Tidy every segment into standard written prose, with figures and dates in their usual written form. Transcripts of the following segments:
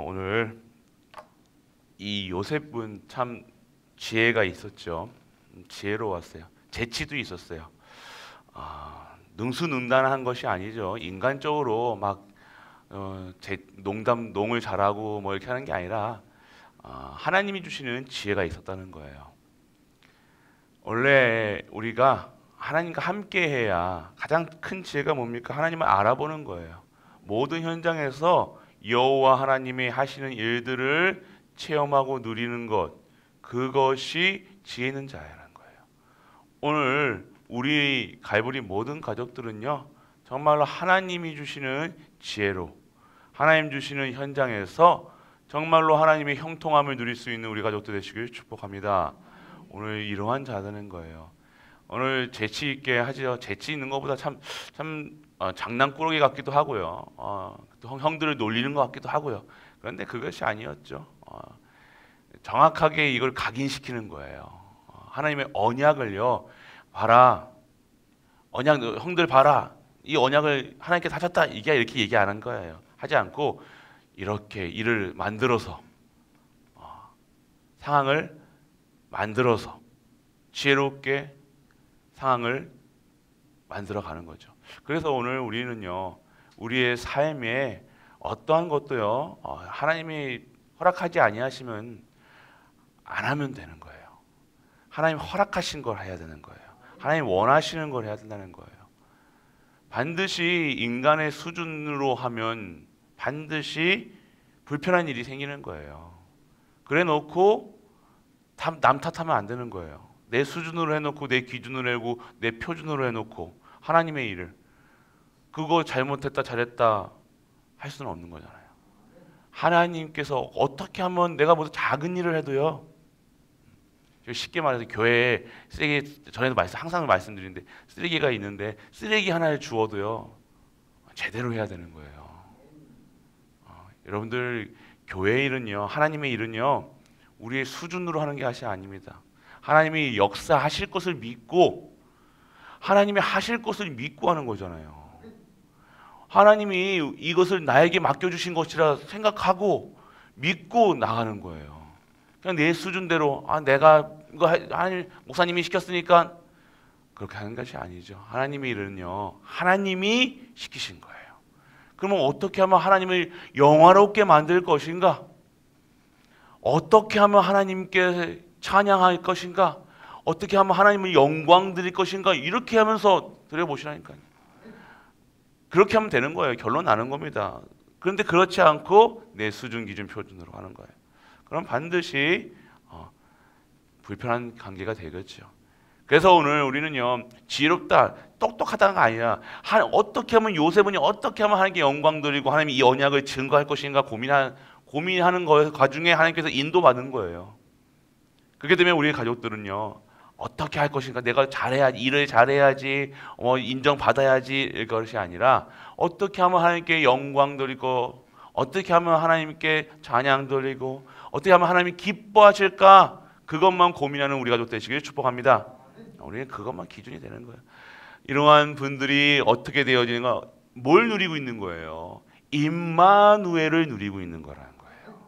오늘 이 요셉은 참 지혜가 있었죠. 지혜로웠어요. 재치도 있었어요. 능수능란한 것이 아니죠. 인간적으로 막 농을 잘하고 뭐 이렇게 하는 게 아니라 하나님이 주시는 지혜가 있었다는 거예요. 원래 우리가 하나님과 함께해야 가장 큰 지혜가 뭡니까? 하나님을 알아보는 거예요. 모든 현장에서 여호와 하나님이 하시는 일들을 체험하고 누리는 것, 그것이 지혜 있는 자라는 거예요. 오늘 우리 갈보리 모든 가족들은요, 정말로 하나님이 주시는 지혜로, 하나님 주시는 현장에서 정말로 하나님의 형통함을 누릴 수 있는 우리 가족들 되시길 축복합니다. 오늘 이러한 자라는 거예요. 오늘 재치 있게 하죠. 재치 있는 것보다 참 장난꾸러기 같기도 하고요. 또 형들을 놀리는 것 같기도 하고요. 그런데 그것이 아니었죠. 정확하게 이걸 각인시키는 거예요. 하나님의 언약을요. 봐라. 언약 형들 봐라. 이 언약을 하나님께 다쳤다. 이게 이렇게 얘기 안 한 거예요. 하지 않고 이렇게 일을 만들어서 상황을 만들어서 지혜롭게 상황을 만들어 가는 거죠. 그래서 오늘 우리는요, 우리의 삶에 어떠한 것도요, 하나님이 허락하지 아니하시면 안 하면 되는 거예요. 하나님 허락하신 걸 해야 되는 거예요. 하나님 원하시는 걸 해야 된다는 거예요. 반드시 인간의 수준으로 하면 반드시 불편한 일이 생기는 거예요. 그래 놓고 남 탓하면 안 되는 거예요. 내 수준으로 해놓고 내 기준으로 해고 내 표준으로 해놓고 하나님의 일을 그거 잘못했다 잘했다 할 수는 없는 거잖아요. 하나님께서 어떻게 하면 내가 무슨 작은 일을 해도요, 쉽게 말해서 교회에 쓰레기, 전에도 항상 말씀드리는데 쓰레기가 있는데 쓰레기 하나를 주워도요 제대로 해야 되는 거예요. 여러분들 교회의 일은요, 하나님의 일은요, 우리의 수준으로 하는 것이 아닙니다. 하나님이 역사하실 것을 믿고 하나님이 하실 것을 믿고 하는 거잖아요. 하나님이 이것을 나에게 맡겨주신 것이라 생각하고 믿고 나가는 거예요. 그냥 내 수준대로 내가 이거 하나님 목사님이 시켰으니까 그렇게 하는 것이 아니죠. 하나님의 일은요, 하나님이 시키신 거예요. 그러면 어떻게 하면 하나님을 영화롭게 만들 것인가? 어떻게 하면 하나님께 찬양할 것인가? 어떻게 하면 하나님을 영광 드릴 것인가? 이렇게 하면서 드려보시라니까요. 그렇게 하면 되는 거예요. 결론 나는 겁니다. 그런데 그렇지 않고 내 수준, 기준, 표준으로 하는 거예요. 그럼 반드시 불편한 관계가 되겠죠. 그래서 오늘 우리는요, 지혜롭다, 똑똑하다가 아니라 어떻게 하면 요셉은 어떻게 하면 하나님께 영광 드리고 하나님이 이 언약을 증거할 것인가 고민하는 거 가중에 하나님께서 인도받는 거예요. 그렇게 되면 우리 가족들은요, 어떻게 할 것인가, 내가 잘해야지, 일을 잘해야지, 인정받아야지 이것이 아니라 어떻게 하면 하나님께 영광 드리고 어떻게 하면 하나님께 찬양 드리고 어떻게 하면 하나님이 기뻐하실까, 그것만 고민하는 우리 가족 되시길 축복합니다. 우리는 그것만 기준이 되는 거예요. 이러한 분들이 어떻게 되어지는가, 뭘 누리고 있는 거예요? 임마누엘을 누리고 있는 거라는 거예요.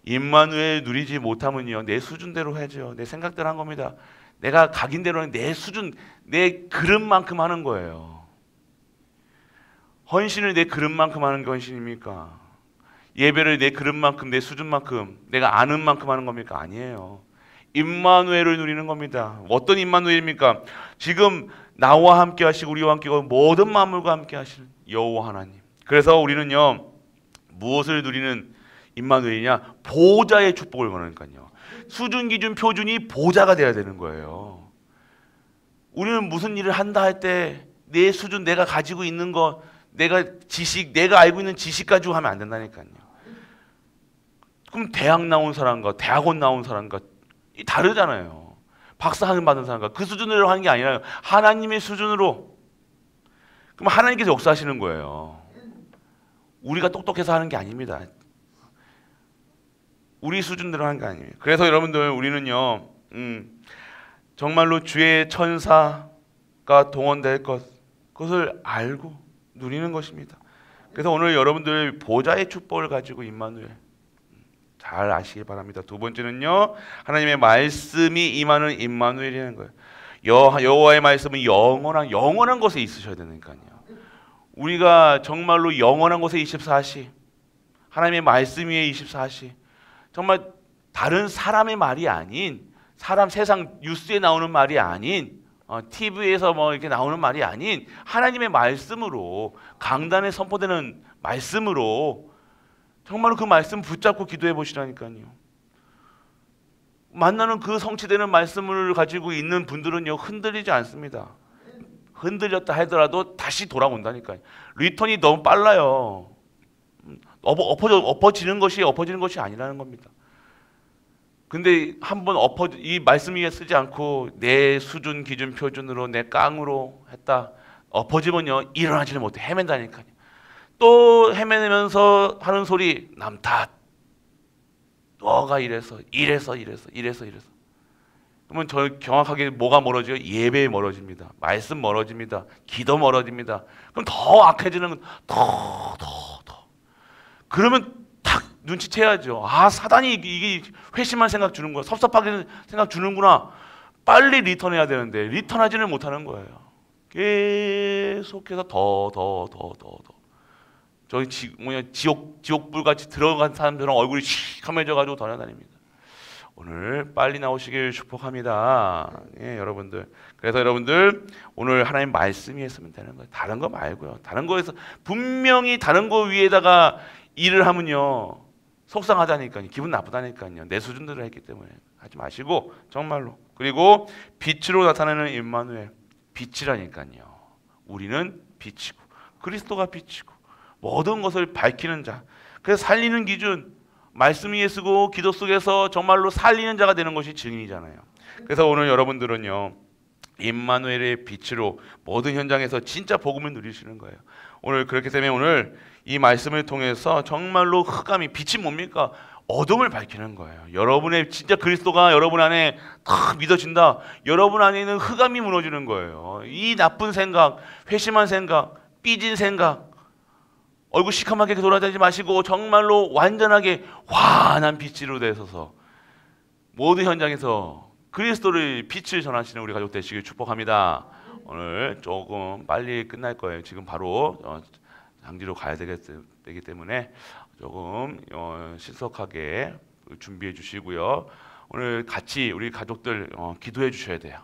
임마누엘 누리지 못하면요, 내 수준대로 해야죠. 내 생각대로 한 겁니다. 내가 각인대로는 내 수준, 내 그릇만큼 하는 거예요. 헌신을 내 그릇만큼 하는 게 헌신입니까? 예배를 내 그릇만큼, 내 수준만큼, 내가 아는 만큼 하는 겁니까? 아니에요. 임마누엘을 누리는 겁니다. 어떤 임마누엘입니까? 지금 나와 함께 하시고 우리와 함께 하고 모든 만물과 함께 하시는 여호와 하나님. 그래서 우리는요, 무엇을 누리는 임마누엘이냐? 보좌의 축복을 원하니까요. 수준, 기준, 표준이 보좌가 돼야 되는 거예요. 우리는 무슨 일을 한다 할 때 내 수준, 내가 가지고 있는 거, 내가 알고 있는 지식 가지고 하면 안 된다니까요. 그럼 대학 나온 사람과 대학원 나온 사람과 다르잖아요. 박사학위 받은 사람과 그 수준으로 하는 게 아니라 하나님의 수준으로. 그럼 하나님께서 역사하시는 거예요. 우리가 똑똑해서 하는 게 아닙니다. 우리 수준대로 하는 게 아니에요. 그래서 여러분들, 우리는요, 정말로 주의 천사가 동원될 것, 그것을 알고 누리는 것입니다. 그래서 오늘 여러분들 보좌의 축복을 가지고 임마누엘 잘 아시기 바랍니다. 두 번째는요, 하나님의 말씀이 임하는 임마누엘이라는 거예요. 여호와의 말씀은 영원한 곳에 있으셔야 되니까요. 우리가 정말로 영원한 곳에 24시, 하나님의 말씀 위에 24시, 정말 다른 사람의 말이 아닌, 세상 뉴스에 나오는 말이 아닌, TV에서 뭐 이렇게 나오는 말이 아닌 하나님의 말씀으로, 강단에 선포되는 말씀으로 정말로 그 말씀 붙잡고 기도해 보시라니까요. 만나는 그 성취되는 말씀을 가지고 있는 분들은요, 흔들리지 않습니다. 흔들렸다 하더라도 다시 돌아온다니까요. 리턴이 너무 빨라요. 엎어지는 것이 아니라는 겁니다. 근데 한번 이 말씀 위에 쓰지 않고 내 수준, 기준, 표준으로 내 깡으로 했다. 엎어지면요, 일어나지를 못해. 헤맨다니까요. 또 헤매면서 하는 소리, 남 탓. 너가 이래서. 그러면 저 정확하게 뭐가 멀어져요? 예배 멀어집니다. 말씀 멀어집니다. 기도 멀어집니다. 그럼 더 악해지는 건 더. 그러면 탁 눈치채야죠. 아, 사단이 이게 회심한 생각 주는 거야. 섭섭하게 생각 주는구나. 빨리 리턴해야 되는데 리턴하지는 못하는 거예요. 계속해서 더. 저희 지옥불 같이 들어간 사람들은 얼굴이 시커매져가지고 돌아다닙니다. 오늘 빨리 나오시길 축복합니다. 예, 여러분들. 그래서 여러분들 오늘 하나님 말씀이 했으면 되는 거예요. 다른 거 말고요. 다른 거에서 분명히 다른 거 위에다가 일을 하면요, 속상하다니까요. 기분 나쁘다니까요. 내 수준대로 했기 때문에 하지 마시고 정말로. 그리고 빛으로 나타나는 임마누엘, 빛이라니까요. 우리는 빛이고 그리스도가 빛이고 모든 것을 밝히는 자. 그래서 살리는 기준, 말씀 위에 쓰고 기도 속에서 정말로 살리는 자가 되는 것이 증인이잖아요. 그래서 오늘 여러분들은요, 임마누엘의 빛으로 모든 현장에서 진짜 복음을 누리시는 거예요. 오늘 그렇기 때문에 오늘 이 말씀을 통해서 정말로 흑암이, 빛이 뭡니까? 어둠을 밝히는 거예요. 여러분의 진짜 그리스도가 여러분 안에 딱 믿어진다. 여러분 안에는 흑암이 무너지는 거예요. 이 나쁜 생각, 회심한 생각, 삐진 생각, 얼굴 시커멓게 돌아다니지 마시고 정말로 완전하게 환한 빛으로 되셔서 모든 현장에서 그리스도를 빛을 전하시는 우리 가족 되시길 축복합니다. 오늘 조금 빨리 끝날 거예요. 지금 바로 장지로 가야 되기 때문에 조금 신속하게 준비해 주시고요. 오늘 같이 우리 가족들 기도해 주셔야 돼요.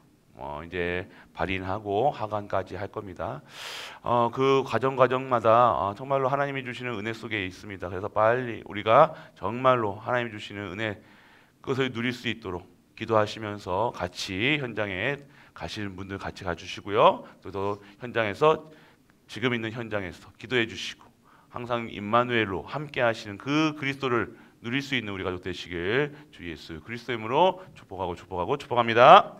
이제 발인하고 하관까지 할 겁니다. 그 과정마다 정말로 하나님이 주시는 은혜 속에 있습니다. 그래서 빨리 우리가 정말로 하나님이 주시는 은혜, 그것을 누릴 수 있도록 기도하시면서 같이 현장에 가시는 분들 같이 가주시고요. 또 현장에서, 지금 있는 현장에서 기도해 주시고 항상 임마누엘로 함께 하시는 그 그리스도를 누릴 수 있는 우리 가족 되시길 주 예수 그리스도의 이름으로 축복합니다.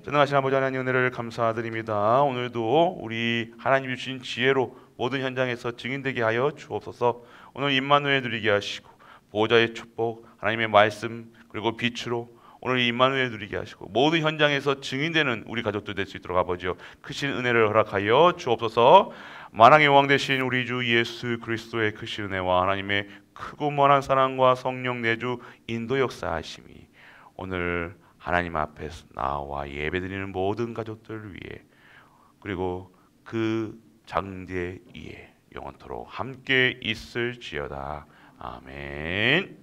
전능하신 아버지 하나님, 은혜를 감사드립니다. 오늘도 우리 하나님이 주신 지혜로 모든 현장에서 증인되게 하여 주옵소서. 오늘 임마누엘 누리게 하시고 보호자의 축복, 하나님의 말씀, 그리고 빛으로 오늘 임마누엘 누리게 하시고 모든 현장에서 증인되는 우리 가족들 될 수 있도록 아버지여 크신 은혜를 허락하여 주옵소서. 만왕의 왕 되신 우리 주 예수 그리스도의 크신 은혜와 하나님의 크고 무한한 사랑과 성령 내주 인도 역사하심이 오늘 하나님 앞에서 나와 예배드리는 모든 가족들 위해, 그리고 그 장대 위에 영원토록 함께 있을지어다. 아멘.